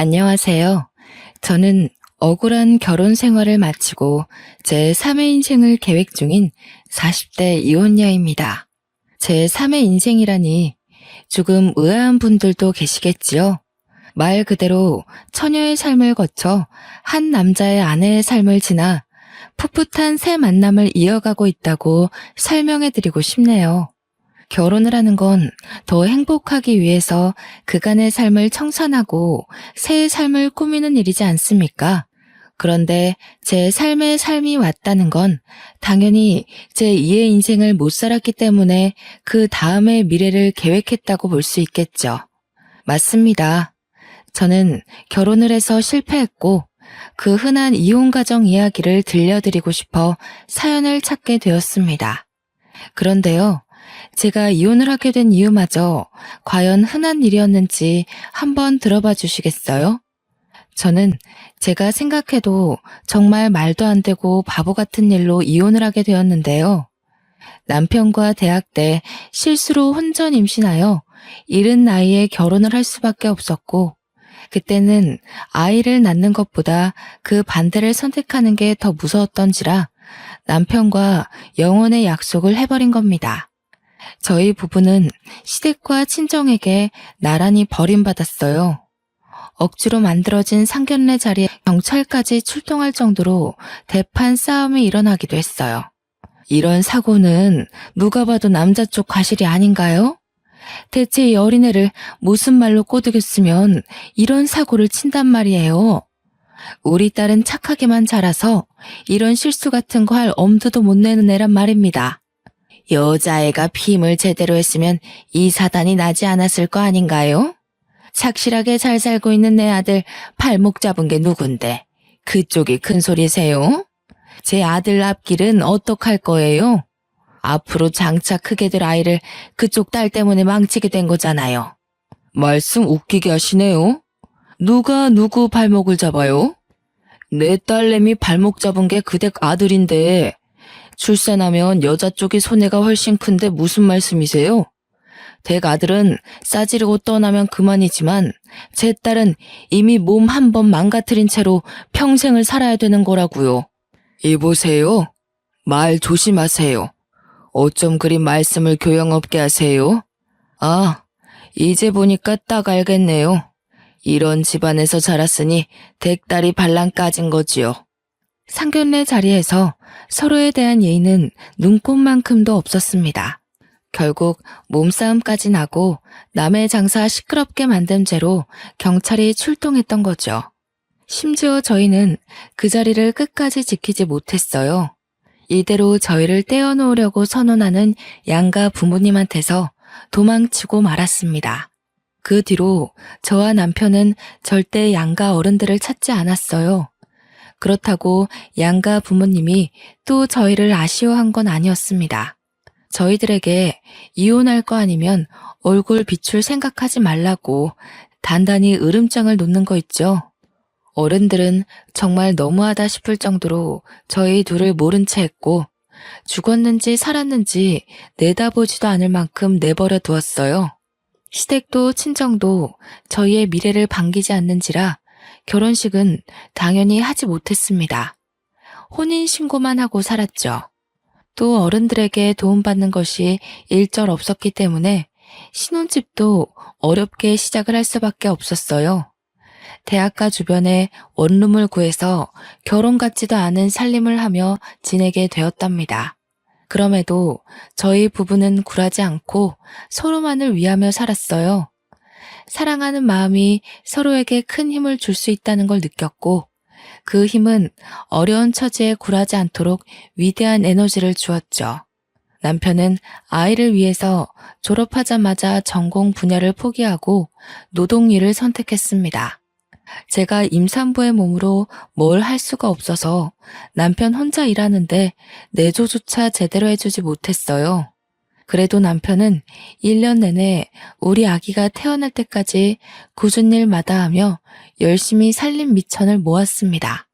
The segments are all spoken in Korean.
안녕하세요. 저는 억울한 결혼 생활을 마치고 제 3의 인생을 계획 중인 40대 이혼녀입니다. 제 3의 인생이라니 조금 의아한 분들도 계시겠지요. 말 그대로 처녀의 삶을 거쳐 한 남자의 아내의 삶을 지나 풋풋한 새 만남을 이어가고 있다고 설명해드리고 싶네요. 결혼을 하는 건 더 행복하기 위해서 그간의 삶을 청산하고 새의 삶을 꾸미는 일이지 않습니까? 그런데 제 삶의 삶이 왔다는 건 당연히 제 2의 인생을 못 살았기 때문에 그 다음의 미래를 계획했다고 볼 수 있겠죠. 맞습니다. 저는 결혼을 해서 실패했고 그 흔한 이혼 가정 이야기를 들려드리고 싶어 사연을 찾게 되었습니다. 그런데요, 제가 이혼을 하게 된 이유마저 과연 흔한 일이었는지 한번 들어봐 주시겠어요? 저는 제가 생각해도 정말 말도 안 되고 바보 같은 일로 이혼을 하게 되었는데요. 남편과 대학 때 실수로 혼전 임신하여 이른 나이에 결혼을 할 수밖에 없었고, 그때는 아이를 낳는 것보다 그 반대를 선택하는 게 더 무서웠던지라 남편과 영혼의 약속을 해버린 겁니다. 저희 부부는 시댁과 친정에게 나란히 버림받았어요. 억지로 만들어진 상견례 자리에 경찰까지 출동할 정도로 대판 싸움이 일어나기도 했어요. 이런 사고는 누가 봐도 남자 쪽 과실이 아닌가요? 대체 이 어린애를 무슨 말로 꼬드겼으면 이런 사고를 친단 말이에요. 우리 딸은 착하게만 자라서 이런 실수 같은 거 할 엄두도 못 내는 애란 말입니다. 여자애가 피임을 제대로 했으면 이 사단이 나지 않았을 거 아닌가요? 착실하게 잘 살고 있는 내 아들 발목 잡은 게 누군데 그쪽이 큰 소리세요? 제 아들 앞길은 어떡할 거예요? 앞으로 장차 크게 될 아이를 그쪽 딸 때문에 망치게 된 거잖아요. 말씀 웃기게 하시네요. 누가 누구 발목을 잡아요? 내 딸내미 발목 잡은 게 그댁 아들인데 출산하면 여자 쪽이 손해가 훨씬 큰데 무슨 말씀이세요? 댁 아들은 싸지르고 떠나면 그만이지만 제 딸은 이미 몸 한 번 망가뜨린 채로 평생을 살아야 되는 거라고요. 이보세요. 말 조심하세요. 어쩜 그리 말씀을 교양없게 하세요? 아, 이제 보니까 딱 알겠네요. 이런 집안에서 자랐으니 댁딸이 발랑 까진 거지요. 상견례 자리에서 서로에 대한 예의는 눈꼽만큼도 없었습니다. 결국 몸싸움까지 나고 남의 장사 시끄럽게 만든 죄로 경찰이 출동했던 거죠. 심지어 저희는 그 자리를 끝까지 지키지 못했어요. 이대로 저희를 떼어놓으려고 선언하는 양가 부모님한테서 도망치고 말았습니다. 그 뒤로 저와 남편은 절대 양가 어른들을 찾지 않았어요. 그렇다고 양가 부모님이 또 저희를 아쉬워한 건 아니었습니다. 저희들에게 이혼할 거 아니면 얼굴 비출 생각하지 말라고 단단히 으름장을 놓는 거 있죠. 어른들은 정말 너무하다 싶을 정도로 저희 둘을 모른 채 했고 죽었는지 살았는지 내다보지도 않을 만큼 내버려 두었어요. 시댁도 친정도 저희의 미래를 반기지 않는지라 결혼식은 당연히 하지 못했습니다. 혼인신고만 하고 살았죠. 또 어른들에게 도움받는 것이 일절 없었기 때문에 신혼집도 어렵게 시작을 할 수밖에 없었어요. 대학가 주변에 원룸을 구해서 결혼 같지도 않은 살림을 하며 지내게 되었답니다. 그럼에도 저희 부부는 굴하지 않고 서로만을 위하며 살았어요. 사랑하는 마음이 서로에게 큰 힘을 줄 수 있다는 걸 느꼈고 그 힘은 어려운 처지에 굴하지 않도록 위대한 에너지를 주었죠. 남편은 아이를 위해서 졸업하자마자 전공 분야를 포기하고 노동일을 선택했습니다. 제가 임산부의 몸으로 뭘 할 수가 없어서 남편 혼자 일하는데 내조조차 제대로 해주지 못했어요. 그래도 남편은 1년 내내 우리 아기가 태어날 때까지 굳은 일 마다하며 열심히 살림 미천을 모았습니다.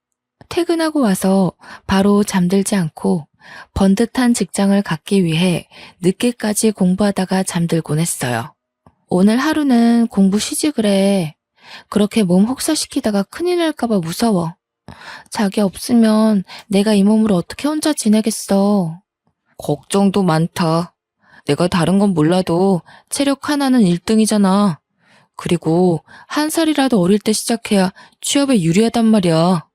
퇴근하고 와서 바로 잠들지 않고 번듯한 직장을 갖기 위해 늦게까지 공부하다가 잠들곤 했어요. 오늘 하루는 공부 쉬지 그래. 그렇게 몸 혹사시키다가 큰일 날까봐 무서워. 자기 없으면 내가 이 몸으로 어떻게 혼자 지내겠어. 걱정도 많다. 내가 다른 건 몰라도 체력 하나는 1등이잖아. 그리고 한 살이라도 어릴 때 시작해야 취업에 유리하단 말이야.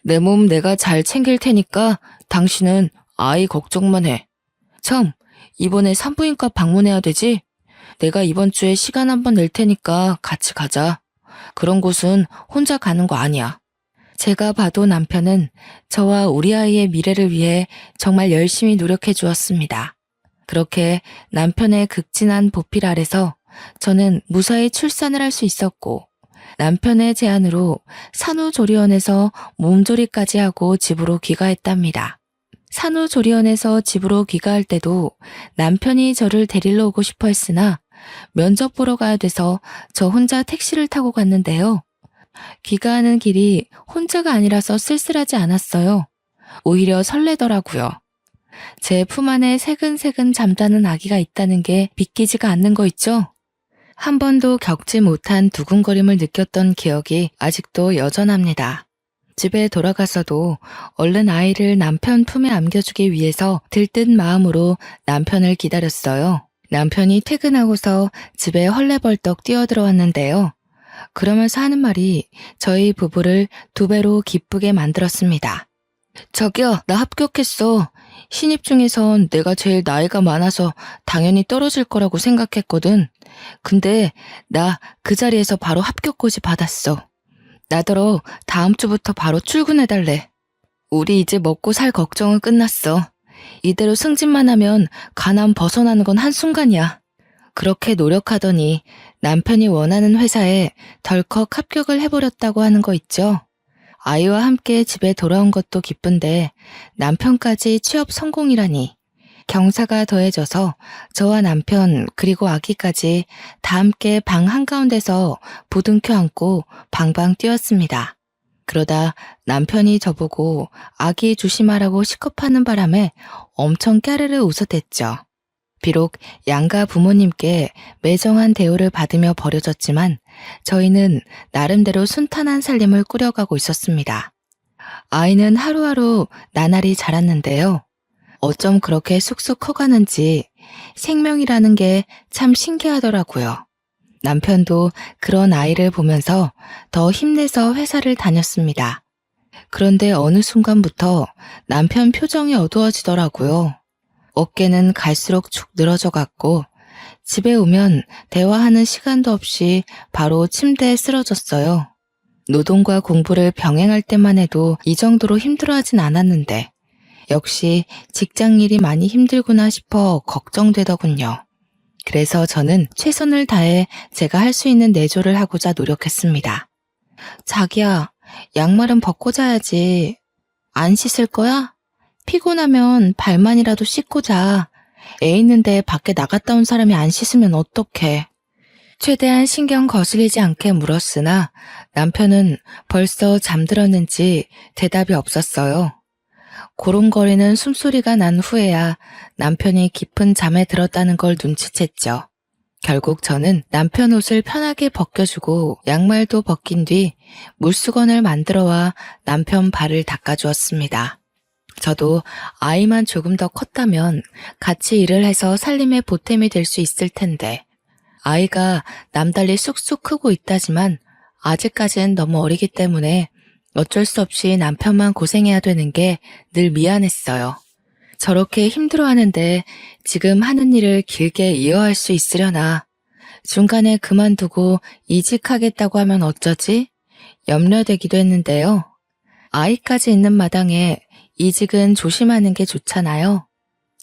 내 몸 내가 잘 챙길 테니까 당신은 아이 걱정만 해. 참, 이번에 산부인과 방문해야 되지? 내가 이번 주에 시간 한번 낼 테니까 같이 가자. 그런 곳은 혼자 가는 거 아니야. 제가 봐도 남편은 저와 우리 아이의 미래를 위해 정말 열심히 노력해 주었습니다. 그렇게 남편의 극진한 보필 아래서 저는 무사히 출산을 할 수 있었고, 남편의 제안으로 산후조리원에서 몸조리까지 하고 집으로 귀가했답니다. 산후조리원에서 집으로 귀가할 때도 남편이 저를 데리러 오고 싶어 했으나 면접 보러 가야 돼서 저 혼자 택시를 타고 갔는데요. 귀가하는 길이 혼자가 아니라서 쓸쓸하지 않았어요. 오히려 설레더라고요. 제 품 안에 새근새근 잠자는 아기가 있다는 게 믿기지가 않는 거 있죠? 한 번도 겪지 못한 두근거림을 느꼈던 기억이 아직도 여전합니다. 집에 돌아가서도 얼른 아이를 남편 품에 안겨주기 위해서 들뜬 마음으로 남편을 기다렸어요. 남편이 퇴근하고서 집에 헐레벌떡 뛰어들어왔는데요. 그러면서 하는 말이 저희 부부를 2배로 기쁘게 만들었습니다. 저기요, 나 합격했어. 신입 중에선 내가 제일 나이가 많아서 당연히 떨어질 거라고 생각했거든. 근데 나 그 자리에서 바로 합격 고지 받았어. 나더러 다음 주부터 바로 출근해달래. 우리 이제 먹고 살 걱정은 끝났어. 이대로 승진만 하면 가난 벗어나는 건 한순간이야. 그렇게 노력하더니 남편이 원하는 회사에 덜컥 합격을 해버렸다고 하는 거 있죠? 아이와 함께 집에 돌아온 것도 기쁜데 남편까지 취업 성공이라니. 경사가 더해져서 저와 남편 그리고 아기까지 다 함께 방 한가운데서 부둥켜 안고 방방 뛰었습니다. 그러다 남편이 저보고 아기 조심하라고 시겁하는 바람에 엄청 까르르 웃어댔죠. 비록 양가 부모님께 매정한 대우를 받으며 버려졌지만 저희는 나름대로 순탄한 살림을 꾸려가고 있었습니다. 아이는 하루하루 나날이 자랐는데요. 어쩜 그렇게 쑥쑥 커가는지 생명이라는 게 참 신기하더라고요. 남편도 그런 아이를 보면서 더 힘내서 회사를 다녔습니다. 그런데 어느 순간부터 남편 표정이 어두워지더라고요. 어깨는 갈수록 축 늘어져 갔고 집에 오면 대화하는 시간도 없이 바로 침대에 쓰러졌어요. 노동과 공부를 병행할 때만 해도 이 정도로 힘들어하진 않았는데 역시 직장 일이 많이 힘들구나 싶어 걱정되더군요. 그래서 저는 최선을 다해 제가 할 수 있는 내조를 하고자 노력했습니다. 자기야, 양말은 벗고 자야지. 안 씻을 거야? 피곤하면 발만이라도 씻고 자. 애 있는데 밖에 나갔다 온 사람이 안 씻으면 어떡해. 최대한 신경 거슬리지 않게 물었으나 남편은 벌써 잠들었는지 대답이 없었어요. 고름거리는 숨소리가 난 후에야 남편이 깊은 잠에 들었다는 걸 눈치챘죠. 결국 저는 남편 옷을 편하게 벗겨주고 양말도 벗긴 뒤 물수건을 만들어와 남편 발을 닦아주었습니다. 저도 아이만 조금 더 컸다면 같이 일을 해서 살림의 보탬이 될 수 있을 텐데 아이가 남달리 쑥쑥 크고 있다지만 아직까지는 너무 어리기 때문에 어쩔 수 없이 남편만 고생해야 되는 게 늘 미안했어요. 저렇게 힘들어하는데 지금 하는 일을 길게 이어할 수 있으려나. 중간에 그만두고 이직하겠다고 하면 어쩌지? 염려되기도 했는데요. 아이까지 있는 마당에 이직은 조심하는 게 좋잖아요.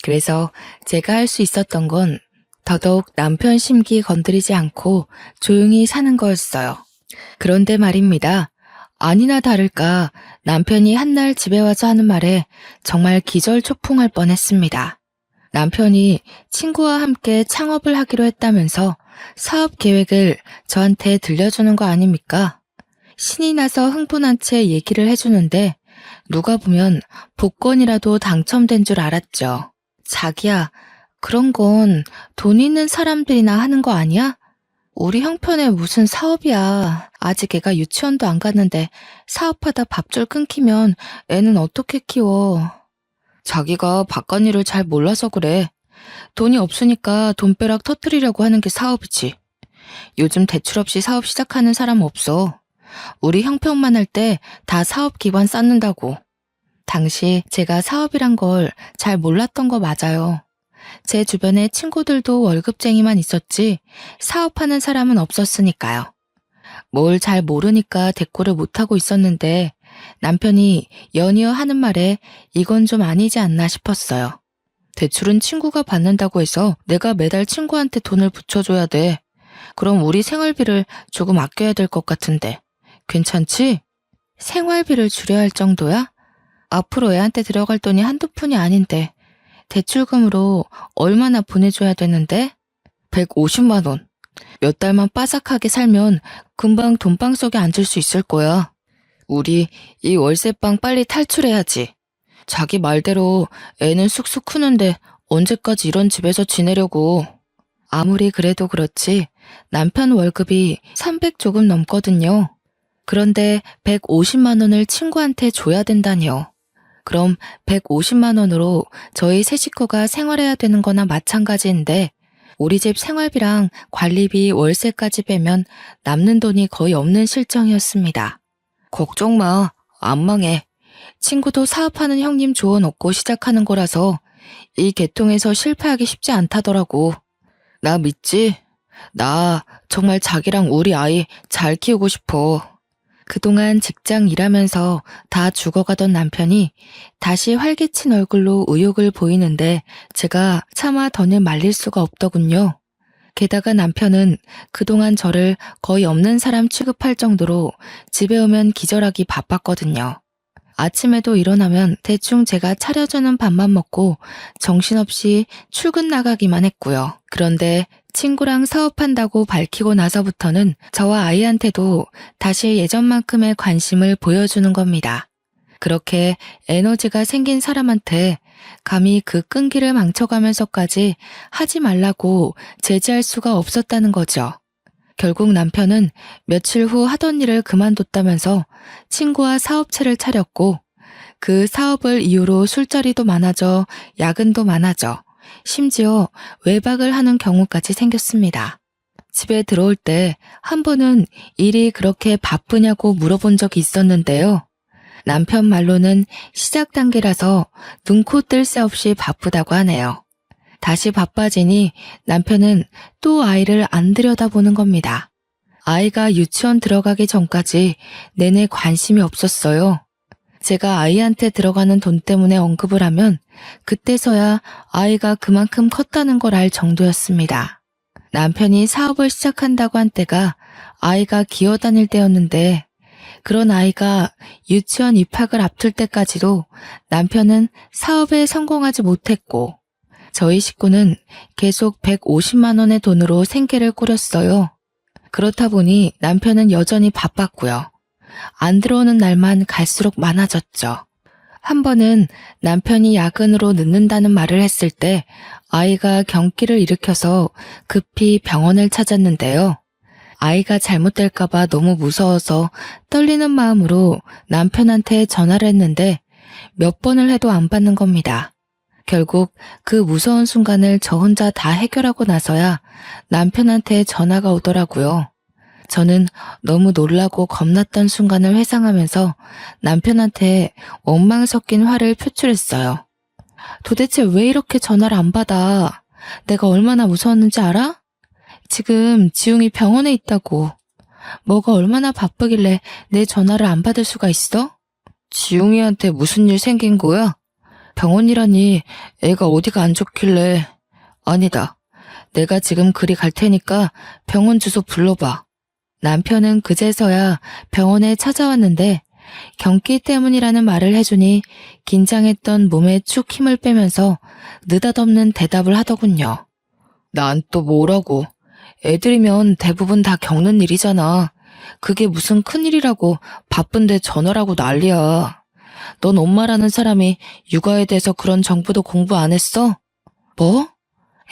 그래서 제가 할 수 있었던 건 더더욱 남편 심기 건드리지 않고 조용히 사는 거였어요. 그런데 말입니다. 아니나 다를까 남편이 한날 집에 와서 하는 말에 정말 기절초풍할 뻔했습니다. 남편이 친구와 함께 창업을 하기로 했다면서 사업 계획을 저한테 들려주는 거 아닙니까? 신이 나서 흥분한 채 얘기를 해주는데 누가 보면 복권이라도 당첨된 줄 알았죠. 자기야, 그런 건 돈 있는 사람들이나 하는 거 아니야? 우리 형편에 무슨 사업이야. 아직 애가 유치원도 안 갔는데 사업하다 밥줄 끊기면 애는 어떻게 키워. 자기가 바깥일을 잘 몰라서 그래. 돈이 없으니까 돈벼락 터뜨리려고 하는 게 사업이지. 요즘 대출 없이 사업 시작하는 사람 없어. 우리 형편만 할 때 다 사업 기반 쌓는다고. 당시 제가 사업이란 걸 잘 몰랐던 거 맞아요. 제 주변에 친구들도 월급쟁이만 있었지 사업하는 사람은 없었으니까요. 뭘 잘 모르니까 대꾸를 못하고 있었는데 남편이 연이어 하는 말에 이건 좀 아니지 않나 싶었어요. 대출은 친구가 받는다고 해서 내가 매달 친구한테 돈을 붙여줘야 돼. 그럼 우리 생활비를 조금 아껴야 될 것 같은데 괜찮지? 생활비를 줄여야 할 정도야? 앞으로 애한테 들어갈 돈이 한두 푼이 아닌데 대출금으로 얼마나 보내줘야 되는데? 150만 원. 몇 달만 빠삭하게 살면 금방 돈방 속에 앉을 수 있을 거야. 우리 이 월세방 빨리 탈출해야지. 자기 말대로 애는 쑥쑥 크는데 언제까지 이런 집에서 지내려고. 아무리 그래도 그렇지 남편 월급이 300 조금 넘거든요. 그런데 150만 원을 친구한테 줘야 된다니요. 그럼 150만 원으로 저희 세 식구가 생활해야 되는 거나 마찬가지인데 우리 집 생활비랑 관리비 월세까지 빼면 남는 돈이 거의 없는 실정이었습니다. 걱정 마. 안 망해. 친구도 사업하는 형님 조언 얻고 시작하는 거라서 이 계통에서 실패하기 쉽지 않다더라고. 나 믿지? 나 정말 자기랑 우리 아이 잘 키우고 싶어. 그동안 직장 일하면서 다 죽어가던 남편이 다시 활기친 얼굴로 의욕을 보이는데 제가 차마 더는 말릴 수가 없더군요. 게다가 남편은 그동안 저를 거의 없는 사람 취급할 정도로 집에 오면 기절하기 바빴거든요. 아침에도 일어나면 대충 제가 차려주는 밥만 먹고 정신없이 출근 나가기만 했고요. 그런데 친구랑 사업한다고 밝히고 나서부터는 저와 아이한테도 다시 예전만큼의 관심을 보여주는 겁니다. 그렇게 에너지가 생긴 사람한테 감히 그 끈기를 망쳐가면서까지 하지 말라고 제지할 수가 없었다는 거죠. 결국 남편은 며칠 후 하던 일을 그만뒀다면서 친구와 사업체를 차렸고 그 사업을 이유로 술자리도 많아져 야근도 많아져 심지어 외박을 하는 경우까지 생겼습니다. 집에 들어올 때 한 번은 일이 그렇게 바쁘냐고 물어본 적이 있었는데요. 남편 말로는 시작 단계라서 눈코 뜰 새 없이 바쁘다고 하네요. 다시 바빠지니 남편은 또 아이를 안 들여다보는 겁니다. 아이가 유치원 들어가기 전까지 내내 관심이 없었어요. 제가 아이한테 들어가는 돈 때문에 언급을 하면 그때서야 아이가 그만큼 컸다는 걸 알 정도였습니다. 남편이 사업을 시작한다고 한 때가 아이가 기어다닐 때였는데 그런 아이가 유치원 입학을 앞둘 때까지도 남편은 사업에 성공하지 못했고 저희 식구는 계속 150만 원의 돈으로 생계를 꾸렸어요. 그렇다 보니 남편은 여전히 바빴고요. 안 들어오는 날만 갈수록 많아졌죠. 한 번은 남편이 야근으로 늦는다는 말을 했을 때 아이가 경기를 일으켜서 급히 병원을 찾았는데요. 아이가 잘못될까봐 너무 무서워서 떨리는 마음으로 남편한테 전화를 했는데 몇 번을 해도 안 받는 겁니다. 결국 그 무서운 순간을 저 혼자 다 해결하고 나서야 남편한테 전화가 오더라고요. 저는 너무 놀라고 겁났던 순간을 회상하면서 남편한테 원망 섞인 화를 표출했어요. 도대체 왜 이렇게 전화를 안 받아? 내가 얼마나 무서웠는지 알아? 지금 지웅이 병원에 있다고. 뭐가 얼마나 바쁘길래 내 전화를 안 받을 수가 있어? 지웅이한테 무슨 일 생긴 거야? 병원이라니 애가 어디가 안 좋길래. 아니다. 내가 지금 그리 갈 테니까 병원 주소 불러봐. 남편은 그제서야 병원에 찾아왔는데 경기 때문이라는 말을 해주니 긴장했던 몸에 축 힘을 빼면서 느닷없는 대답을 하더군요. 난 또 뭐라고. 애들이면 대부분 다 겪는 일이잖아. 그게 무슨 큰일이라고 바쁜데 전화라고 난리야. 넌 엄마라는 사람이 육아에 대해서 그런 정보도 공부 안 했어? 뭐?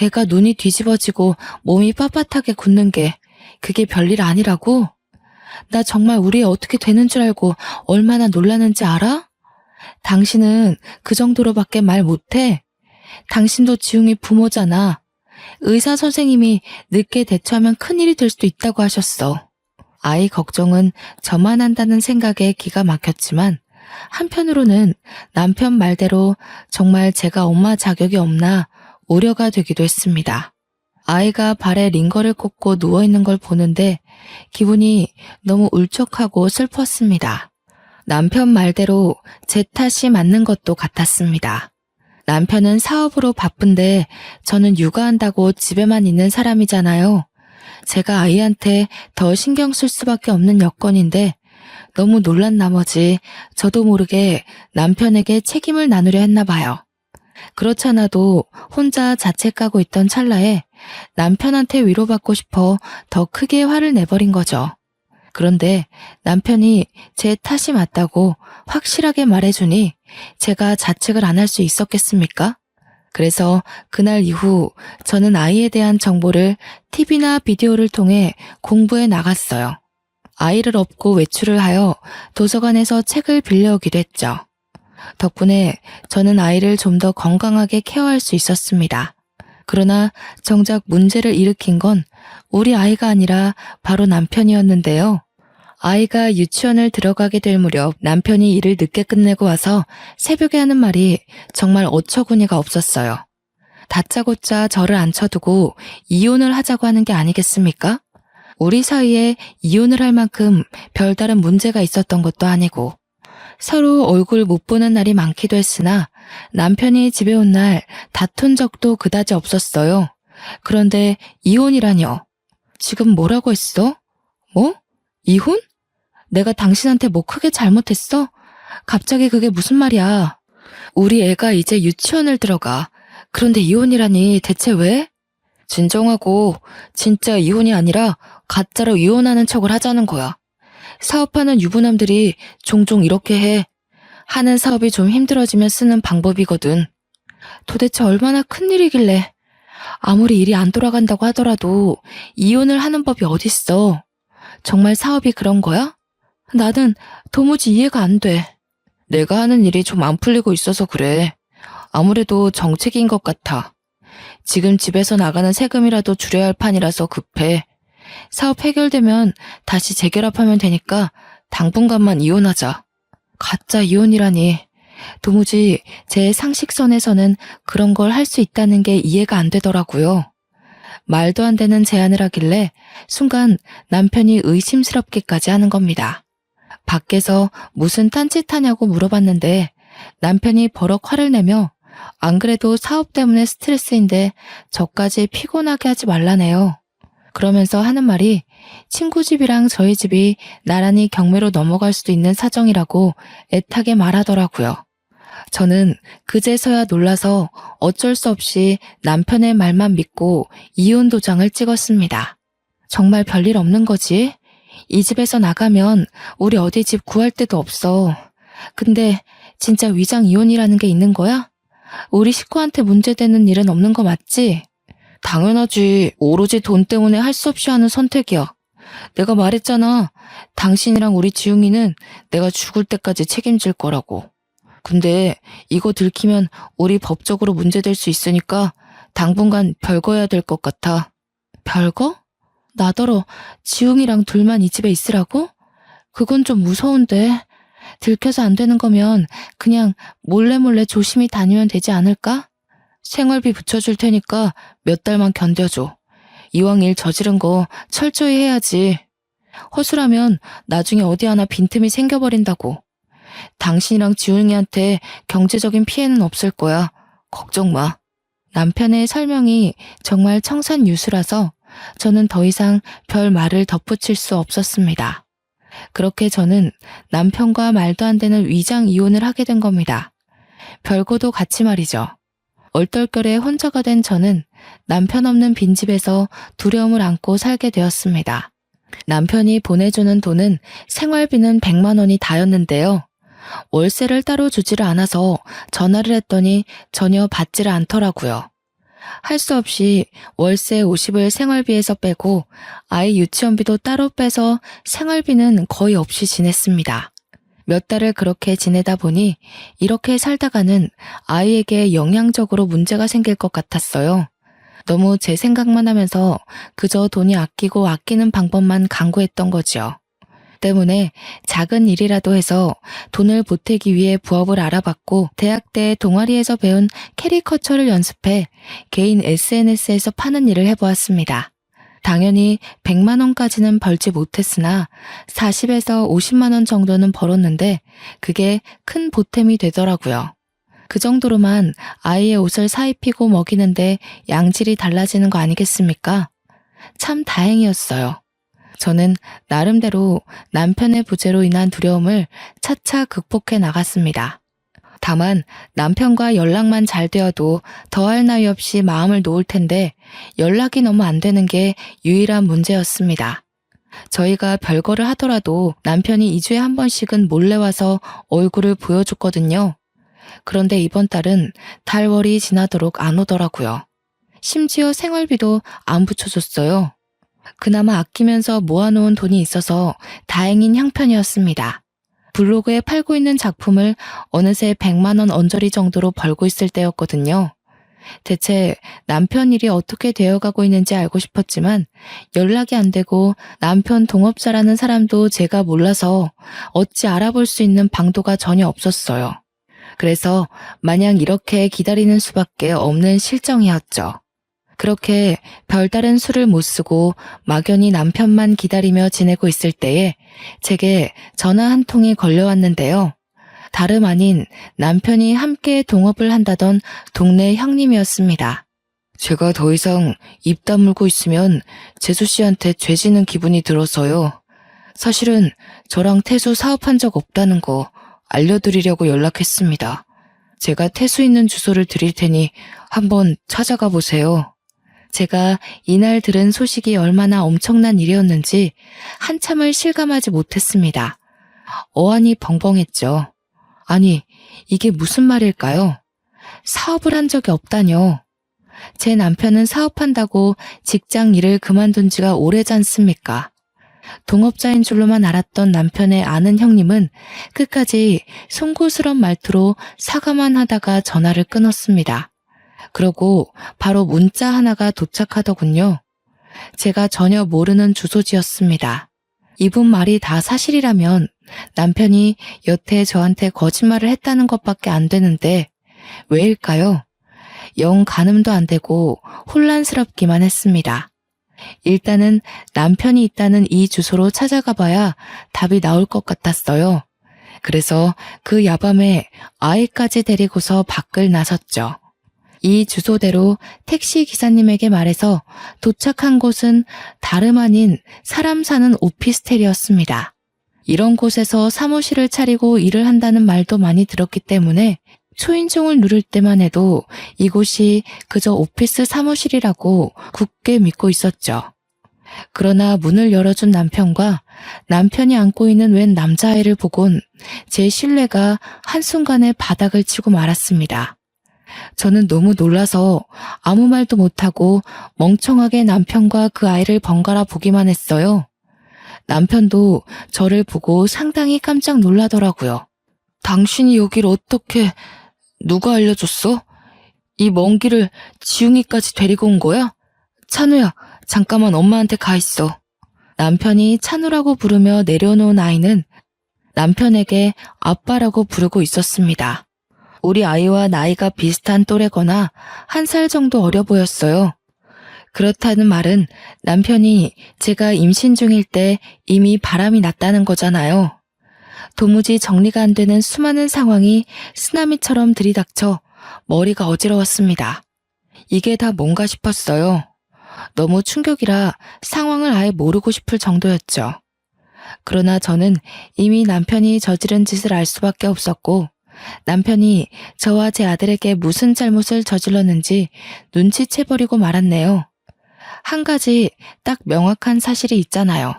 애가 눈이 뒤집어지고 몸이 빳빳하게 굳는 게 그게 별일 아니라고? 나 정말 우리 애 어떻게 되는 줄 알고 얼마나 놀라는지 알아? 당신은 그 정도로밖에 말 못해? 당신도 지웅이 부모잖아. 의사 선생님이 늦게 대처하면 큰일이 될 수도 있다고 하셨어. 아이 걱정은 저만 한다는 생각에 기가 막혔지만 한편으로는 남편 말대로 정말 제가 엄마 자격이 없나 우려가 되기도 했습니다. 아이가 발에 링거를 꽂고 누워있는 걸 보는데 기분이 너무 울적하고 슬펐습니다. 남편 말대로 제 탓이 맞는 것도 같았습니다. 남편은 사업으로 바쁜데 저는 육아한다고 집에만 있는 사람이잖아요. 제가 아이한테 더 신경 쓸 수밖에 없는 여건인데 너무 놀란 나머지 저도 모르게 남편에게 책임을 나누려 했나 봐요. 그렇잖아도 혼자 자책하고 있던 찰나에 남편한테 위로받고 싶어 더 크게 화를 내버린 거죠. 그런데 남편이 제 탓이 맞다고 확실하게 말해주니 제가 자책을 안 할 수 있었겠습니까? 그래서 그날 이후 저는 아이에 대한 정보를 TV나 비디오를 통해 공부해 나갔어요. 아이를 업고 외출을 하여 도서관에서 책을 빌려오기도 했죠. 덕분에 저는 아이를 좀 더 건강하게 케어할 수 있었습니다. 그러나 정작 문제를 일으킨 건 우리 아이가 아니라 바로 남편이었는데요. 아이가 유치원을 들어가게 될 무렵 남편이 일을 늦게 끝내고 와서 새벽에 하는 말이 정말 어처구니가 없었어요. 다짜고짜 저를 앉혀두고 이혼을 하자고 하는 게 아니겠습니까? 우리 사이에 이혼을 할 만큼 별다른 문제가 있었던 것도 아니고 서로 얼굴 못 보는 날이 많기도 했으나 남편이 집에 온 날 다툰 적도 그다지 없었어요. 그런데 이혼이라뇨. 지금 뭐라고 했어? 뭐? 이혼? 내가 당신한테 뭐 크게 잘못했어? 갑자기 그게 무슨 말이야? 우리 애가 이제 유치원을 들어가. 그런데 이혼이라니 대체 왜? 진정하고 진짜 이혼이 아니라 가짜로 이혼하는 척을 하자는 거야. 사업하는 유부남들이 종종 이렇게 해. 하는 사업이 좀 힘들어지면 쓰는 방법이거든. 도대체 얼마나 큰일이길래 아무리 일이 안 돌아간다고 하더라도 이혼을 하는 법이 어딨어. 정말 사업이 그런 거야? 나는 도무지 이해가 안 돼. 내가 하는 일이 좀 안 풀리고 있어서 그래. 아무래도 정책인 것 같아. 지금 집에서 나가는 세금이라도 줄여야 할 판이라서 급해. 사업 해결되면 다시 재결합하면 되니까 당분간만 이혼하자. 가짜 이혼이라니. 도무지 제 상식선에서는 그런 걸 할 수 있다는 게 이해가 안 되더라고요. 말도 안 되는 제안을 하길래 순간 남편이 의심스럽게까지 하는 겁니다. 밖에서 무슨 딴짓하냐고 물어봤는데 남편이 버럭 화를 내며 안 그래도 사업 때문에 스트레스인데 저까지 피곤하게 하지 말라네요. 그러면서 하는 말이 친구 집이랑 저희 집이 나란히 경매로 넘어갈 수도 있는 사정이라고 애타게 말하더라고요. 저는 그제서야 놀라서 어쩔 수 없이 남편의 말만 믿고 이혼 도장을 찍었습니다. 정말 별일 없는 거지? 이 집에서 나가면 우리 어디 집 구할 데도 없어. 근데 진짜 위장 이혼이라는 게 있는 거야? 우리 식구한테 문제되는 일은 없는 거 맞지? 당연하지. 오로지 돈 때문에 할 수 없이 하는 선택이야. 내가 말했잖아. 당신이랑 우리 지웅이는 내가 죽을 때까지 책임질 거라고. 근데 이거 들키면 우리 법적으로 문제될 수 있으니까 당분간 별거해야 될 것 같아. 별거? 나더러 지웅이랑 둘만 이 집에 있으라고? 그건 좀 무서운데. 들켜서 안 되는 거면 그냥 몰래 조심히 다니면 되지 않을까? 생활비 붙여줄 테니까 몇 달만 견뎌줘. 이왕 일 저지른 거 철저히 해야지. 허술하면 나중에 어디 하나 빈틈이 생겨버린다고. 당신이랑 지웅이한테 경제적인 피해는 없을 거야. 걱정 마. 남편의 설명이 정말 청산유수라서 저는 더 이상 별 말을 덧붙일 수 없었습니다. 그렇게 저는 남편과 말도 안 되는 위장 이혼을 하게 된 겁니다. 별거도 같이 말이죠. 얼떨결에 혼자가 된 저는 남편 없는 빈집에서 두려움을 안고 살게 되었습니다. 남편이 보내주는 돈은 생활비는 100만 원이 다였는데요. 월세를 따로 주지를 않아서 전화를 했더니 전혀 받지를 않더라고요. 할 수 없이 월세 50을 생활비에서 빼고 아이 유치원비도 따로 빼서 생활비는 거의 없이 지냈습니다. 몇 달을 그렇게 지내다 보니 이렇게 살다가는 아이에게 영양적으로 문제가 생길 것 같았어요. 너무 제 생각만 하면서 그저 돈이 아끼고 아끼는 방법만 강구했던 거지요. 때문에 작은 일이라도 해서 돈을 보태기 위해 부업을 알아봤고 대학 때 동아리에서 배운 캐리커처를 연습해 개인 SNS에서 파는 일을 해보았습니다. 당연히 100만 원까지는 벌지 못했으나 40에서 50만 원 정도는 벌었는데 그게 큰 보탬이 되더라고요. 그 정도로만 아이의 옷을 사입히고 먹이는데 양질이 달라지는 거 아니겠습니까? 참 다행이었어요. 저는 나름대로 남편의 부재로 인한 두려움을 차차 극복해 나갔습니다. 다만 남편과 연락만 잘 되어도 더할 나위 없이 마음을 놓을 텐데 연락이 너무 안 되는 게 유일한 문제였습니다. 저희가 별거를 하더라도 남편이 2주에 한 번씩은 몰래 와서 얼굴을 보여줬거든요. 그런데 이번 달은 달월이 지나도록 안 오더라고요. 심지어 생활비도 안 붙여줬어요. 그나마 아끼면서 모아놓은 돈이 있어서 다행인 형편이었습니다. 블로그에 팔고 있는 작품을 어느새 100만 원 언저리 정도로 벌고 있을 때였거든요. 대체 남편 일이 어떻게 되어가고 있는지 알고 싶었지만 연락이 안 되고 남편 동업자라는 사람도 제가 몰라서 어찌 알아볼 수 있는 방도가 전혀 없었어요. 그래서 마냥 이렇게 기다리는 수밖에 없는 실정이었죠. 그렇게 별다른 수를 못 쓰고 막연히 남편만 기다리며 지내고 있을 때에 제게 전화 한 통이 걸려왔는데요. 다름 아닌 남편이 함께 동업을 한다던 동네 형님이었습니다. 제가 더 이상 입 다물고 있으면 재수 씨한테 죄지는 기분이 들어서요. 사실은 저랑 태수 사업한 적 없다는 거 알려드리려고 연락했습니다. 제가 태수 있는 주소를 드릴 테니 한번 찾아가 보세요. 제가 이날 들은 소식이 얼마나 엄청난 일이었는지 한참을 실감하지 못했습니다. 어안이 벙벙했죠. 아니, 이게 무슨 말일까요? 사업을 한 적이 없다뇨. 제 남편은 사업한다고 직장 일을 그만둔 지가 오래지 않습니까? 동업자인 줄로만 알았던 남편의 아는 형님은 끝까지 송구스런 말투로 사과만 하다가 전화를 끊었습니다. 그러고 바로 문자 하나가 도착하더군요. 제가 전혀 모르는 주소지였습니다. 이분 말이 다 사실이라면 남편이 여태 저한테 거짓말을 했다는 것밖에 안 되는데 왜일까요? 영 가늠도 안 되고 혼란스럽기만 했습니다. 일단은 남편이 있다는 이 주소로 찾아가 봐야 답이 나올 것 같았어요. 그래서 그 야밤에 아이까지 데리고서 밖을 나섰죠. 이 주소대로 택시 기사님에게 말해서 도착한 곳은 다름 아닌 사람 사는 오피스텔이었습니다. 이런 곳에서 사무실을 차리고 일을 한다는 말도 많이 들었기 때문에 초인종을 누를 때만 해도 이곳이 그저 오피스 사무실이라고 굳게 믿고 있었죠. 그러나 문을 열어준 남편과 남편이 안고 있는 웬 남자아이를 보곤 제 신뢰가 한순간에 바닥을 치고 말았습니다. 저는 너무 놀라서 아무 말도 못하고 멍청하게 남편과 그 아이를 번갈아 보기만 했어요. 남편도 저를 보고 상당히 깜짝 놀라더라고요. 당신이 여길 어떻게... 누가 알려줬어? 이 먼 길을 지웅이까지 데리고 온 거야? 찬우야, 잠깐만 엄마한테 가 있어. 남편이 찬우라고 부르며 내려놓은 아이는 남편에게 아빠라고 부르고 있었습니다. 우리 아이와 나이가 비슷한 또래거나 1살 정도 어려 보였어요. 그렇다는 말은 남편이 제가 임신 중일 때 이미 바람이 났다는 거잖아요. 도무지 정리가 안 되는 수많은 상황이 쓰나미처럼 들이닥쳐 머리가 어지러웠습니다. 이게 다 뭔가 싶었어요. 너무 충격이라 상황을 아예 모르고 싶을 정도였죠. 그러나 저는 이미 남편이 저지른 짓을 알 수밖에 없었고 남편이 저와 제 아들에게 무슨 잘못을 저질렀는지 눈치채버리고 말았네요. 한 가지 딱 명확한 사실이 있잖아요.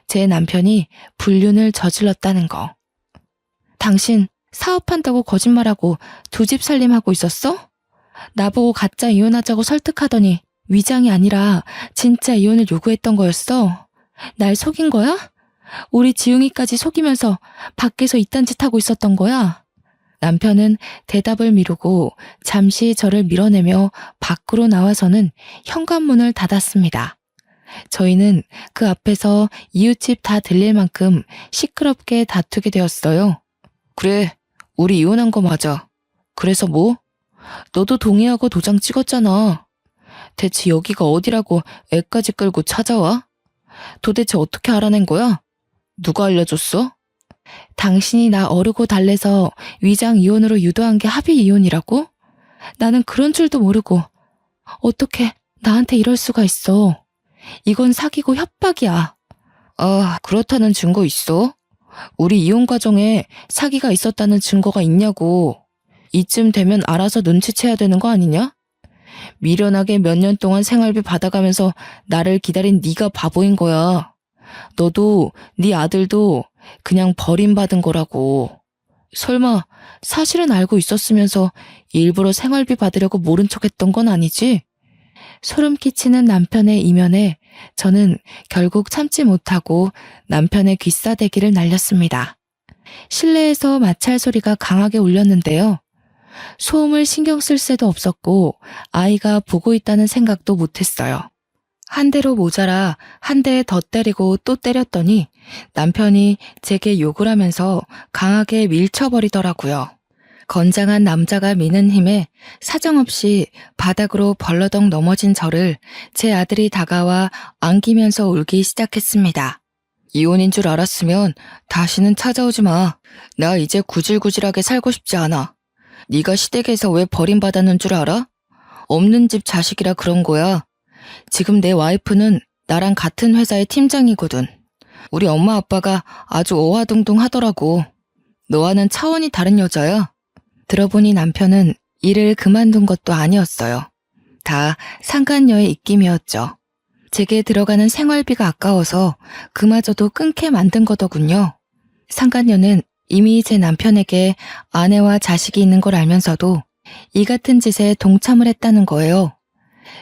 제 남편이 불륜을 저질렀다는 거. 당신 사업한다고 거짓말하고 두 집 살림하고 있었어? 나보고 가짜 이혼하자고 설득하더니 위장이 아니라 진짜 이혼을 요구했던 거였어. 날 속인 거야? 우리 지웅이까지 속이면서 밖에서 이딴 짓 하고 있었던 거야? 남편은 대답을 미루고 잠시 저를 밀어내며 밖으로 나와서는 현관문을 닫았습니다. 저희는 그 앞에서 이웃집 다 들릴 만큼 시끄럽게 다투게 되었어요. 그래, 우리 이혼한 거 맞아. 그래서 뭐? 너도 동의하고 도장 찍었잖아. 대체 여기가 어디라고 애까지 끌고 찾아와? 도대체 어떻게 알아낸 거야? 누가 알려줬어? 당신이 나 어르고 달래서 위장 이혼으로 유도한 게 합의 이혼이라고? 나는 그런 줄도 모르고 어떻게 나한테 이럴 수가 있어. 이건 사기고 협박이야. 아, 그렇다는 증거 있어? 우리 이혼 과정에 사기가 있었다는 증거가 있냐고. 이쯤 되면 알아서 눈치채야 되는 거 아니냐? 미련하게 몇 년 동안 생활비 받아가면서 나를 기다린 네가 바보인 거야. 너도 네 아들도 그냥 버림받은 거라고. 설마 사실은 알고 있었으면서 일부러 생활비 받으려고 모른 척했던 건 아니지? 소름 끼치는 남편의 이면에 저는 결국 참지 못하고 남편의 귀싸대기를 날렸습니다. 실내에서 마찰 소리가 강하게 울렸는데요. 소음을 신경 쓸 새도 없었고 아이가 보고 있다는 생각도 못했어요. 한 대로 모자라 한 대 더 때리고 또 때렸더니 남편이 제게 욕을 하면서 강하게 밀쳐버리더라고요. 건장한 남자가 미는 힘에 사정없이 바닥으로 벌러덩 넘어진 저를 제 아들이 다가와 안기면서 울기 시작했습니다. 이혼인 줄 알았으면 다시는 찾아오지 마. 나 이제 구질구질하게 살고 싶지 않아. 네가 시댁에서 왜 버림받았는 줄 알아? 없는 집 자식이라 그런 거야. 지금 내 와이프는 나랑 같은 회사의 팀장이거든. 우리 엄마 아빠가 아주 어화동동 하더라고. 너와는 차원이 다른 여자야. 들어보니 남편은 일을 그만둔 것도 아니었어요. 다 상간녀의 입김이었죠. 제게 들어가는 생활비가 아까워서 그마저도 끊게 만든 거더군요. 상간녀는 이미 제 남편에게 아내와 자식이 있는 걸 알면서도 이 같은 짓에 동참을 했다는 거예요.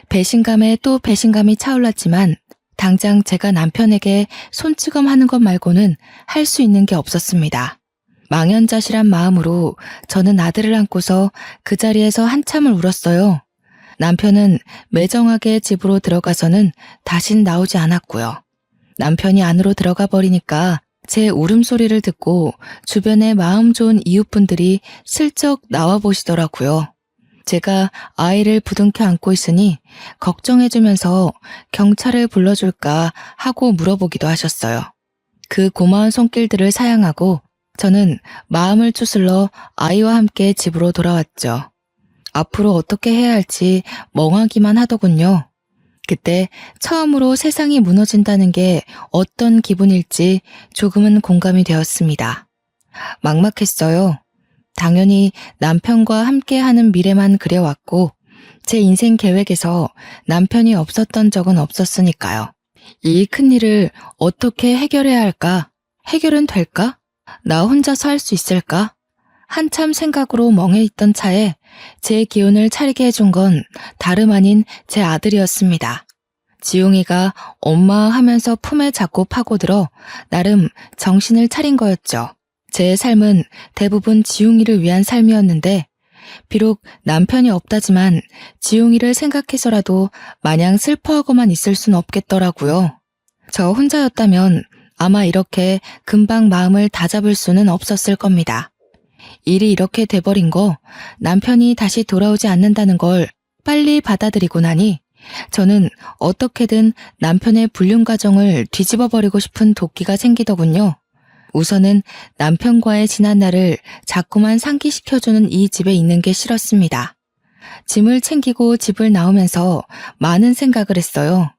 배신감에 또 배신감이 차올랐지만 당장 제가 남편에게 손찌검하는 것 말고는 할 수 있는 게 없었습니다. 망연자실한 마음으로 저는 아들을 안고서 그 자리에서 한참을 울었어요. 남편은 매정하게 집으로 들어가서는 다신 나오지 않았고요. 남편이 안으로 들어가 버리니까 제 울음소리를 듣고 주변의 마음 좋은 이웃분들이 슬쩍 나와 보시더라고요. 제가 아이를 부둥켜 안고 있으니 걱정해주면서 경찰을 불러줄까 하고 물어보기도 하셨어요. 그 고마운 손길들을 사양하고 저는 마음을 추슬러 아이와 함께 집으로 돌아왔죠. 앞으로 어떻게 해야 할지 멍하기만 하더군요. 그때 처음으로 세상이 무너진다는 게 어떤 기분일지 조금은 공감이 되었습니다. 막막했어요. 당연히 남편과 함께하는 미래만 그려왔고 제 인생 계획에서 남편이 없었던 적은 없었으니까요. 이 큰일을 어떻게 해결해야 할까? 해결은 될까? 나 혼자서 할 수 있을까? 한참 생각으로 멍해 있던 차에 제 기운을 차리게 해준 건 다름 아닌 제 아들이었습니다. 지웅이가 엄마 하면서 품에 잡고 파고들어 나름 정신을 차린 거였죠. 제 삶은 대부분 지웅이를 위한 삶이었는데 비록 남편이 없다지만 지웅이를 생각해서라도 마냥 슬퍼하고만 있을 순 없겠더라고요. 저 혼자였다면 아마 이렇게 금방 마음을 다잡을 수는 없었을 겁니다. 일이 이렇게 돼버린 거, 남편이 다시 돌아오지 않는다는 걸 빨리 받아들이고 나니 저는 어떻게든 남편의 불륜 가정을 뒤집어버리고 싶은 도끼가 생기더군요. 우선은 남편과의 지난 날을 자꾸만 상기시켜주는 이 집에 있는 게 싫었습니다. 짐을 챙기고 집을 나오면서 많은 생각을 했어요.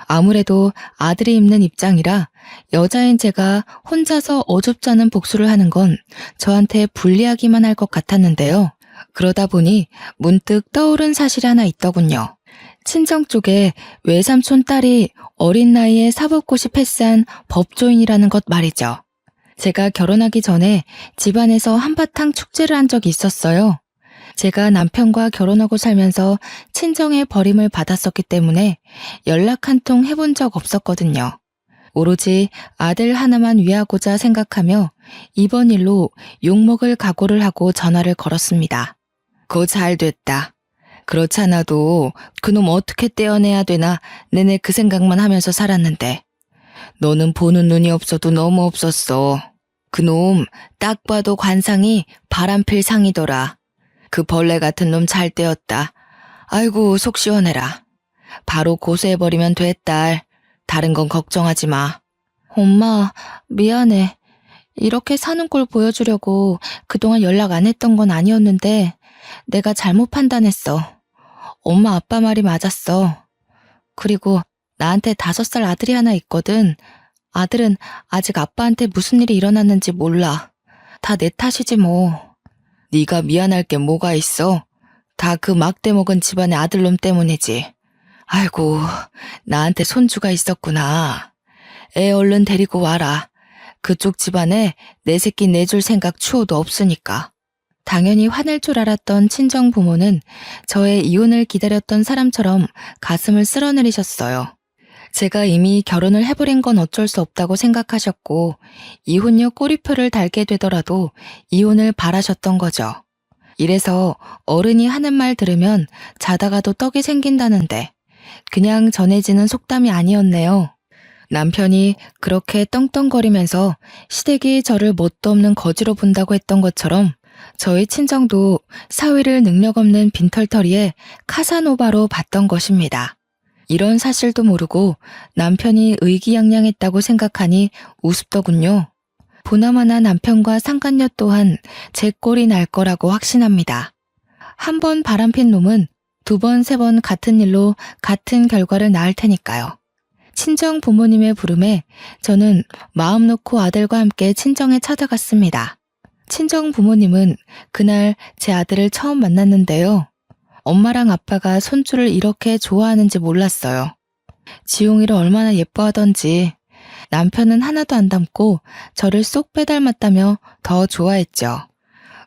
아무래도 아들이 입는 입장이라 여자인 제가 혼자서 어줍잖은 복수를 하는 건 저한테 불리하기만 할 것 같았는데요. 그러다 보니 문득 떠오른 사실이 하나 있더군요. 친정 쪽에 외삼촌 딸이 어린 나이에 사법고시 패스한 법조인이라는 것 말이죠. 제가 결혼하기 전에 집안에서 한바탕 축제를 한 적이 있었어요. 제가 남편과 결혼하고 살면서 친정의 버림을 받았었기 때문에 연락 한 통 해본 적 없었거든요. 오로지 아들 하나만 위하고자 생각하며 이번 일로 욕먹을 각오를 하고 전화를 걸었습니다. 그거 잘 됐다. 그렇지 않아도 그놈 어떻게 떼어내야 되나 내내 그 생각만 하면서 살았는데 너는 보는 눈이 없어도 너무 없었어. 그놈 딱 봐도 관상이 바람필 상이더라. 그 벌레 같은 놈 잘 떼었다. 아이고 속 시원해라. 바로 고소해버리면 돼 딸. 다른 건 걱정하지 마. 엄마 미안해. 이렇게 사는 꼴 보여주려고 그동안 연락 안 했던 건 아니었는데 내가 잘못 판단했어. 엄마 아빠 말이 맞았어. 그리고 나한테 5살 아들이 하나 있거든. 아들은 아직 아빠한테 무슨 일이 일어났는지 몰라. 다 내 탓이지 뭐. 네가 미안할 게 뭐가 있어? 다 그 막대 먹은 집안의 아들놈 때문이지. 아이고, 나한테 손주가 있었구나. 애 얼른 데리고 와라. 그쪽 집안에 내 새끼 내줄 생각 추호도 없으니까. 당연히 화낼 줄 알았던 친정 부모는 저의 이혼을 기다렸던 사람처럼 가슴을 쓸어내리셨어요. 제가 이미 결혼을 해버린 건 어쩔 수 없다고 생각하셨고 이혼녀 꼬리표를 달게 되더라도 이혼을 바라셨던 거죠. 이래서 어른이 하는 말 들으면 자다가도 떡이 생긴다는데 그냥 전해지는 속담이 아니었네요. 남편이 그렇게 떵떵거리면서 시댁이 저를 뭣도 없는 거지로 본다고 했던 것처럼 저희 친정도 사위를 능력 없는 빈털터리에 카사노바로 봤던 것입니다. 이런 사실도 모르고 남편이 의기양양했다고 생각하니 우습더군요. 보나마나 남편과 상간녀 또한 제 꼴이 날 거라고 확신합니다. 한 번 바람핀 놈은 2번, 3번 같은 일로 같은 결과를 낳을 테니까요. 친정 부모님의 부름에 저는 마음 놓고 아들과 함께 친정에 찾아갔습니다. 친정 부모님은 그날 제 아들을 처음 만났는데요. 엄마랑 아빠가 손주를 이렇게 좋아하는지 몰랐어요. 지용이를 얼마나 예뻐하던지 남편은 하나도 안 닮고 저를 쏙 빼닮았다며 더 좋아했죠.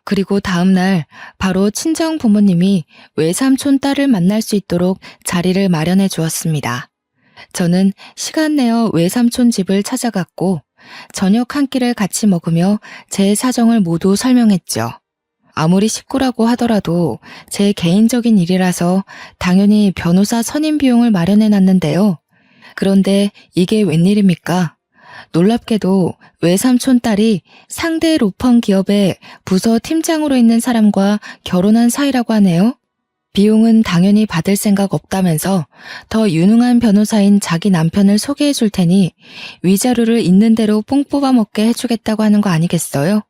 그리고 다음날 바로 친정 부모님이 외삼촌 딸을 만날 수 있도록 자리를 마련해 주었습니다. 저는 시간 내어 외삼촌 집을 찾아갔고 저녁 한 끼를 같이 먹으며 제 사정을 모두 설명했죠. 아무리 식구라고 하더라도 제 개인적인 일이라서 당연히 변호사 선임 비용을 마련해 놨는데요. 그런데 이게 웬일입니까? 놀랍게도 외삼촌 딸이 상대 로펌 기업의 부서 팀장으로 있는 사람과 결혼한 사이라고 하네요. 비용은 당연히 받을 생각 없다면서 더 유능한 변호사인 자기 남편을 소개해 줄 테니 위자료를 있는 대로 뽕 뽑아 먹게 해주겠다고 하는 거 아니겠어요?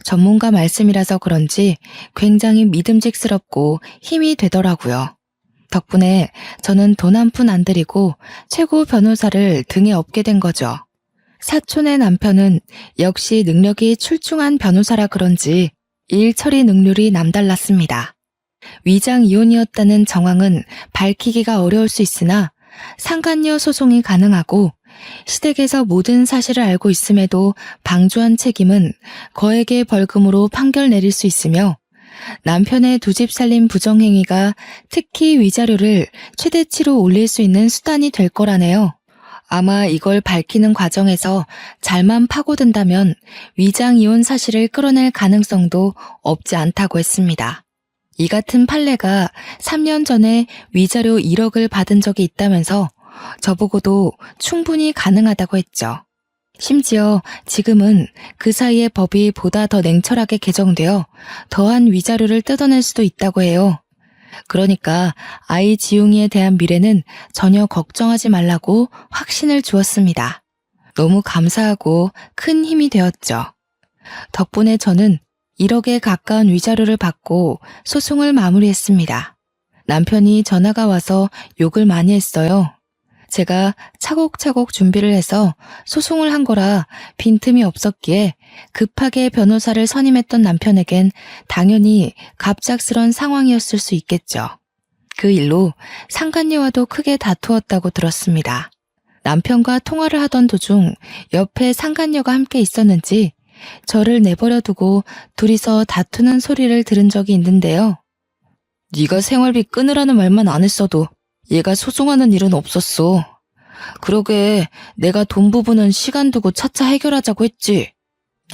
전문가 말씀이라서 그런지 굉장히 믿음직스럽고 힘이 되더라고요. 덕분에 저는 돈 한 푼 안 들이고 최고 변호사를 등에 업게 된 거죠. 사촌의 남편은 역시 능력이 출중한 변호사라 그런지 일 처리 능률이 남달랐습니다. 위장 이혼이었다는 정황은 밝히기가 어려울 수 있으나 상간녀 소송이 가능하고 시댁에서 모든 사실을 알고 있음에도 방조한 책임은 거액의 벌금으로 판결 내릴 수 있으며 남편의 2집 살림 부정행위가 특히 위자료를 최대치로 올릴 수 있는 수단이 될 거라네요. 아마 이걸 밝히는 과정에서 잘만 파고든다면 위장 이혼 사실을 끌어낼 가능성도 없지 않다고 했습니다. 이 같은 판례가 3년 전에 위자료 1억을 받은 적이 있다면서 저보고도 충분히 가능하다고 했죠. 심지어 지금은 그 사이에 법이 보다 더 냉철하게 개정되어 더한 위자료를 뜯어낼 수도 있다고 해요. 그러니까 아이 지용이에 대한 미래는 전혀 걱정하지 말라고 확신을 주었습니다. 너무 감사하고 큰 힘이 되었죠. 덕분에 저는 1억에 가까운 위자료를 받고 소송을 마무리했습니다. 남편이 전화가 와서 욕을 많이 했어요. 제가 차곡차곡 준비를 해서 소송을 한 거라 빈틈이 없었기에 급하게 변호사를 선임했던 남편에겐 당연히 갑작스런 상황이었을 수 있겠죠. 그 일로 상간녀와도 크게 다투었다고 들었습니다. 남편과 통화를 하던 도중 옆에 상간녀가 함께 있었는지 저를 내버려 두고 둘이서 다투는 소리를 들은 적이 있는데요. 네가 생활비 끊으라는 말만 안 했어도 얘가 소송하는 일은 없었어. 그러게 내가 돈 부분은 시간 두고 차차 해결하자고 했지.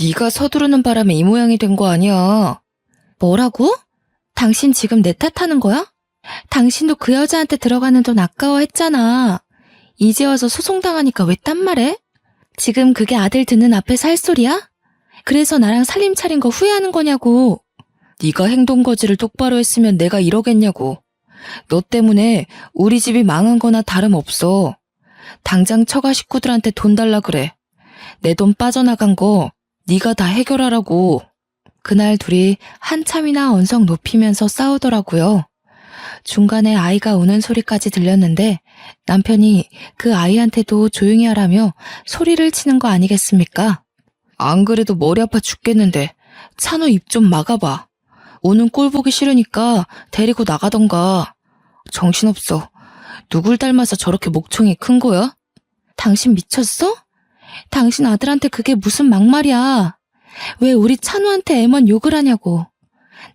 네가 서두르는 바람에 이 모양이 된 거 아니야. 뭐라고? 당신 지금 내 탓하는 거야? 당신도 그 여자한테 들어가는 돈 아까워했잖아. 이제 와서 소송당하니까 왜 딴 말해? 지금 그게 아들 듣는 앞에서 할 소리야? 그래서 나랑 살림 차린 거 후회하는 거냐고. 네가 행동 거지를 똑바로 했으면 내가 이러겠냐고. 너 때문에 우리 집이 망한 거나 다름없어. 당장 처가 식구들한테 돈 달라 그래. 내 돈 빠져나간 거 네가 다 해결하라고. 그날 둘이 한참이나 언성 높이면서 싸우더라고요. 중간에 아이가 우는 소리까지 들렸는데 남편이 그 아이한테도 조용히 하라며 소리를 치는 거 아니겠습니까? 안 그래도 머리 아파 죽겠는데 찬우 입 좀 막아봐. 오는 꼴 보기 싫으니까 데리고 나가던가. 정신없어. 누굴 닮아서 저렇게 목청이 큰 거야? 당신 미쳤어? 당신 아들한테 그게 무슨 막말이야. 왜 우리 찬우한테 애먼 욕을 하냐고.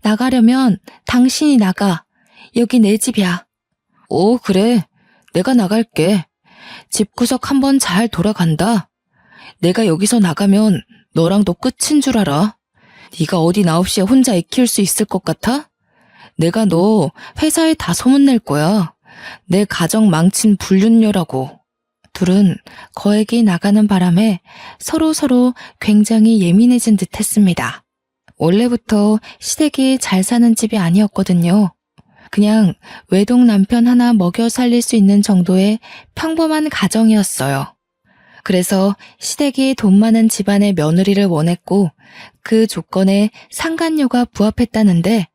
나가려면 당신이 나가. 여기 내 집이야. 오, 그래. 내가 나갈게. 집구석 한번 잘 돌아간다. 내가 여기서 나가면 너랑도 끝인 줄 알아. 네가 어디 나 없이 혼자 애 키울 수 있을 것 같아? 내가 너 회사에 다 소문낼 거야. 내 가정 망친 불륜녀라고. 둘은 거액이 나가는 바람에 서로 굉장히 예민해진 듯 했습니다. 원래부터 시댁이 잘 사는 집이 아니었거든요. 그냥 외동 남편 하나 먹여 살릴 수 있는 정도의 평범한 가정이었어요. 그래서 시댁이 돈 많은 집안의 며느리를 원했고 그 조건에 상간녀가 부합했다는데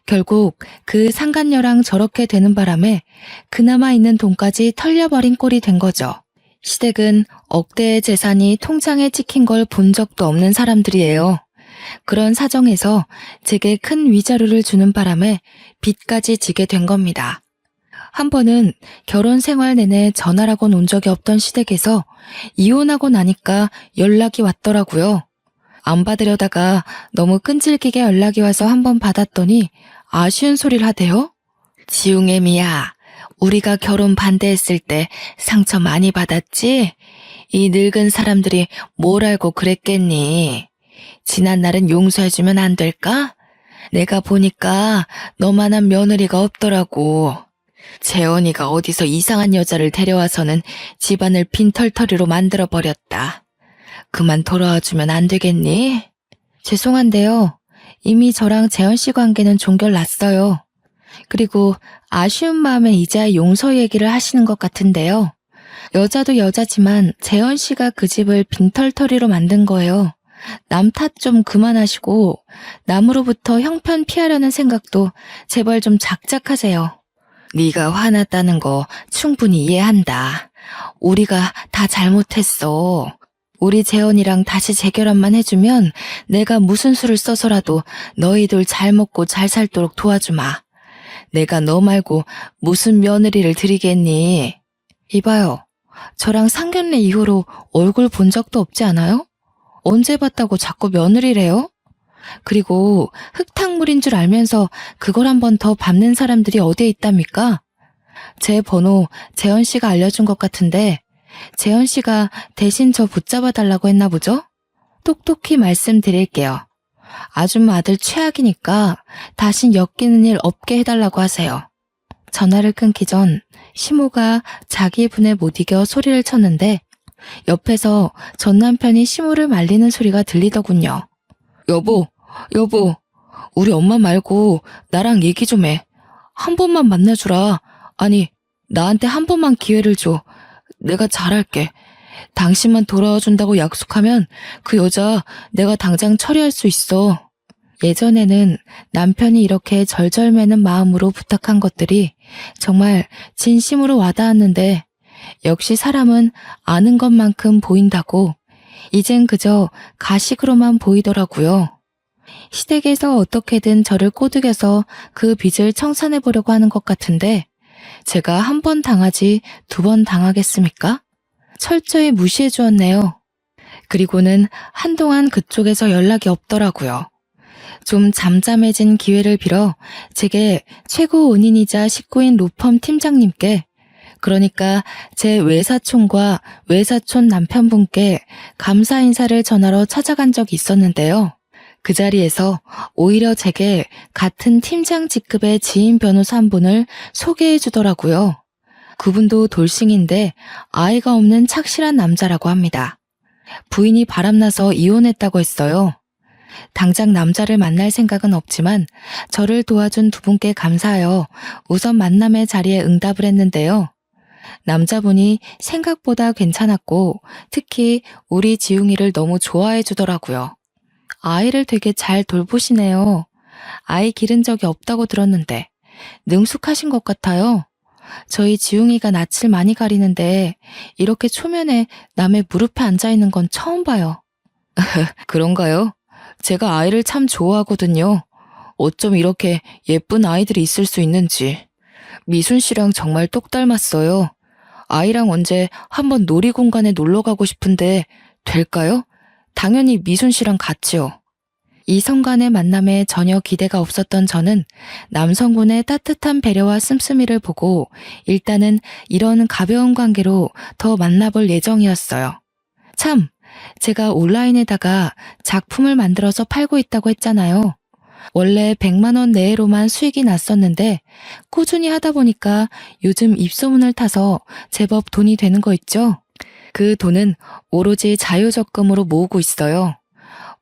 결국 그 상간녀랑 저렇게 되는 바람에 그나마 있는 돈까지 털려버린 꼴이 된 거죠. 시댁은 억대의 재산이 통장에 찍힌 걸 본 적도 없는 사람들이에요. 그런 사정에서 제게 큰 위자료를 주는 바람에 빚까지 지게 된 겁니다. 한 번은 결혼 생활 내내 전화라곤 온 적이 없던 시댁에서 이혼하고 나니까 연락이 왔더라고요. 안 받으려다가 너무 끈질기게 연락이 와서 한 번 받았더니 아쉬운 소리를 하대요. 지웅애미야, 우리가 결혼 반대했을 때 상처 많이 받았지? 이 늙은 사람들이 뭘 알고 그랬겠니? 지난 날은 용서해주면 안 될까? 내가 보니까 너만한 며느리가 없더라고. 재원이가 어디서 이상한 여자를 데려와서는 집안을 빈털터리로 만들어버렸다. 그만 돌아와주면 안 되겠니? 죄송한데요. 이미 저랑 재원 씨 관계는 종결 났어요. 그리고 아쉬운 마음에 이제야 용서 얘기를 하시는 것 같은데요. 여자도 여자지만 재원 씨가 그 집을 빈털터리로 만든 거예요. 남 탓 좀 그만하시고 남으로부터 형편 피하려는 생각도 제발 좀 작작하세요. 네가 화났다는 거 충분히 이해한다. 우리가 다 잘못했어. 우리 재원이랑 다시 재결합만 해주면 내가 무슨 수를 써서라도 너희들 잘 먹고 잘 살도록 도와주마. 내가 너 말고 무슨 며느리를 드리겠니? 이봐요. 저랑 상견례 이후로 얼굴 본 적도 없지 않아요? 언제 봤다고 자꾸 며느리래요? 그리고 흙탕물인 줄 알면서 그걸 한 번 더 밟는 사람들이 어디에 있답니까? 제 번호 재현 씨가 알려준 것 같은데 재현 씨가 대신 저 붙잡아 달라고 했나 보죠? 똑똑히 말씀드릴게요. 아줌마 아들 최악이니까 다신 엮이는 일 없게 해달라고 하세요. 전화를 끊기 전 시모가 자기 분에 못 이겨 소리를 쳤는데 옆에서 전 남편이 시모를 말리는 소리가 들리더군요. 여보, 우리 엄마 말고 나랑 얘기 좀 해. 한 번만 만나주라. 아니, 나한테 한 번만 기회를 줘. 내가 잘할게. 당신만 돌아와 준다고 약속하면 그 여자 내가 당장 처리할 수 있어. 예전에는 남편이 이렇게 절절매는 마음으로 부탁한 것들이 정말 진심으로 와닿았는데 역시 사람은 아는 것만큼 보인다고 이젠 그저 가식으로만 보이더라고요. 시댁에서 어떻게든 저를 꼬드겨서 그 빚을 청산해보려고 하는 것 같은데 제가 한 번 당하지 두 번 당하겠습니까? 철저히 무시해 주었네요. 그리고는 한동안 그쪽에서 연락이 없더라고요. 좀 잠잠해진 기회를 빌어 제게 최고 은인이자 식구인 로펌 팀장님께, 그러니까 제 외사촌과 외사촌 남편분께 감사 인사를 전하러 찾아간 적이 있었는데요. 그 자리에서 오히려 제게 같은 팀장 직급의 지인 변호사 한 분을 소개해 주더라고요. 그분도 돌싱인데 아이가 없는 착실한 남자라고 합니다. 부인이 바람나서 이혼했다고 했어요. 당장 남자를 만날 생각은 없지만 저를 도와준 두 분께 감사하여 우선 만남의 자리에 응답을 했는데요. 남자분이 생각보다 괜찮았고 특히 우리 지웅이를 너무 좋아해 주더라고요. 아이를 되게 잘 돌보시네요. 아이 기른 적이 없다고 들었는데 능숙하신 것 같아요. 저희 지웅이가 낯을 많이 가리는데 이렇게 초면에 남의 무릎에 앉아 있는 건 처음 봐요. 그런가요? 제가 아이를 참 좋아하거든요. 어쩜 이렇게 예쁜 아이들이 있을 수 있는지. 미순 씨랑 정말 똑 닮았어요. 아이랑 언제 한번 놀이공간에 놀러 가고 싶은데 될까요? 당연히 미순 씨랑 같이요. 이성 간의 만남에 전혀 기대가 없었던 저는 남성분의 따뜻한 배려와 씀씀이를 보고 일단은 이런 가벼운 관계로 더 만나볼 예정이었어요. 참, 제가 온라인에다가 작품을 만들어서 팔고 있다고 했잖아요. 원래 100만 원 내외로만 수익이 났었는데 꾸준히 하다 보니까 요즘 입소문을 타서 제법 돈이 되는 거 있죠? 그 돈은 오로지 자유적금으로 모으고 있어요.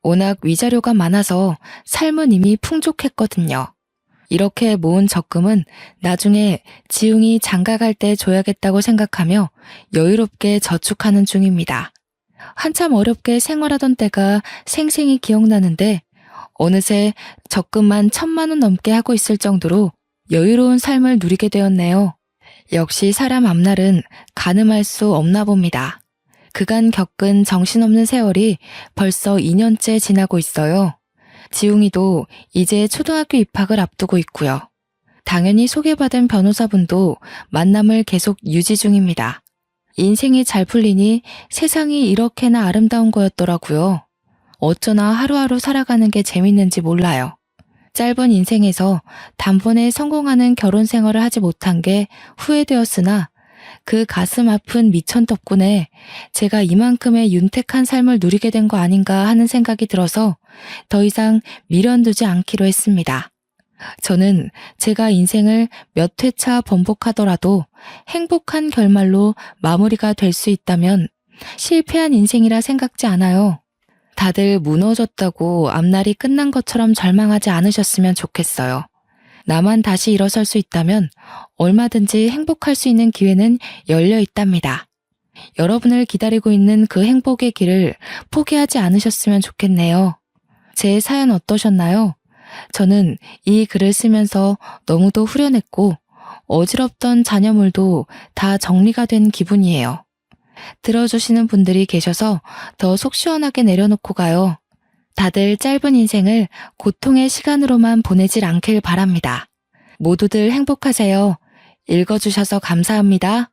워낙 위자료가 많아서 삶은 이미 풍족했거든요. 이렇게 모은 적금은 나중에 지웅이 장가갈 때 줘야겠다고 생각하며 여유롭게 저축하는 중입니다. 한참 어렵게 생활하던 때가 생생히 기억나는데 어느새 적금만 1,000만 원 넘게 하고 있을 정도로 여유로운 삶을 누리게 되었네요. 역시 사람 앞날은 가늠할 수 없나 봅니다. 그간 겪은 정신없는 세월이 벌써 2년째 지나고 있어요. 지웅이도 이제 초등학교 입학을 앞두고 있고요. 당연히 소개받은 변호사분도 만남을 계속 유지 중입니다. 인생이 잘 풀리니 세상이 이렇게나 아름다운 거였더라고요. 어쩌나 하루하루 살아가는 게 재밌는지 몰라요. 짧은 인생에서 단번에 성공하는 결혼 생활을 하지 못한 게 후회되었으나 그 가슴 아픈 미천 덕분에 제가 이만큼의 윤택한 삶을 누리게 된 거 아닌가 하는 생각이 들어서 더 이상 미련두지 않기로 했습니다. 저는 제가 인생을 몇 회차 번복하더라도 행복한 결말로 마무리가 될 수 있다면 실패한 인생이라 생각지 않아요. 다들 무너졌다고 앞날이 끝난 것처럼 절망하지 않으셨으면 좋겠어요. 나만 다시 일어설 수 있다면 얼마든지 행복할 수 있는 기회는 열려 있답니다. 여러분을 기다리고 있는 그 행복의 길을 포기하지 않으셨으면 좋겠네요. 제 사연 어떠셨나요? 저는 이 글을 쓰면서 너무도 후련했고 어지럽던 잔여물도 다 정리가 된 기분이에요. 들어주시는 분들이 계셔서 더 속 시원하게 내려놓고 가요. 다들 짧은 인생을 고통의 시간으로만 보내질 않길 바랍니다. 모두들 행복하세요. 읽어주셔서 감사합니다.